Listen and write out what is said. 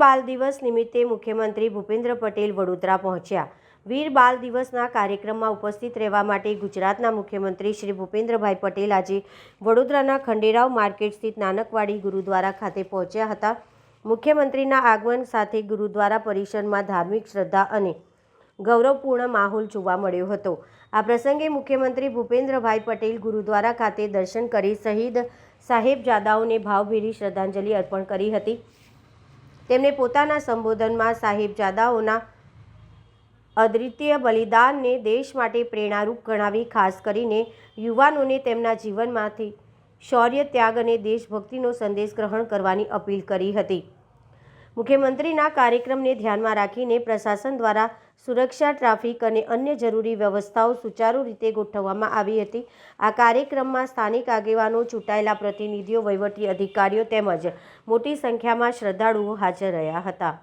બાલ દિવસ નિમિત્તે મુખ્યમંત્રી ભૂપેન્દ્ર પટેલ વડોદરા પહોંચ્યા। વીર બાલ દિવસના કાર્યક્રમમાં ઉપસ્થિત રહેવા માટે ગુજરાતના મુખ્યમંત્રી શ્રી ભૂપેન્દ્રભાઈ પટેલ આજે વડોદરાના ખંડેરાવ માર્કેટ સ્થિત નાનકવાડી ગુરુદ્વારા ખાતે પહોંચ્યા હતા। મુખ્યમંત્રીના આગમન સાથે ગુરુદ્વારા પરિસરમાં ધાર્મિક શ્રદ્ધા અને ગૌરવપૂર્ણ માહોલ જોવા મળ્યો હતો। આ પ્રસંગે મુખ્યમંત્રી ભૂપેન્દ્રભાઈ પટેલ ગુરુદ્વારા ખાતે દર્શન કરી શહીદ સાહેબજાદાઓને ભાવભીરી શ્રદ્ધાંજલિ અર્પણ કરી હતી। તેમણે પોતાના સંબોધનમાં સાહેબજાદાઓના અદ્વિતીય બલિદાનને દેશ માટે પ્રેરણારૂપ ગણાવી ખાસ કરીને યુવાનોને તેમના જીવનમાંથી શૌર્ય, ત્યાગ અને દેશભક્તિનો સંદેશ ગ્રહણ કરવાની અપીલ કરી હતી। મુખ્યમંત્રીના કાર્યક્રમને ધ્યાનમાં રાખીને પ્રશાસન દ્વારા સુરક્ષા, ટ્રાફિક અને અન્ય જરૂરી વ્યવસ્થાઓ સુચારુ રીતે ગોઠવવામાં આવી હતી। આ કાર્યક્રમમાં સ્થાનિક આગેવાનો, ચૂંટાયેલા પ્રતિનિધિઓ, વહીવટી અધિકારીઓ તેમજ મોટી સંખ્યામાં શ્રદ્ધાળુઓ હાજર રહ્યા હતા।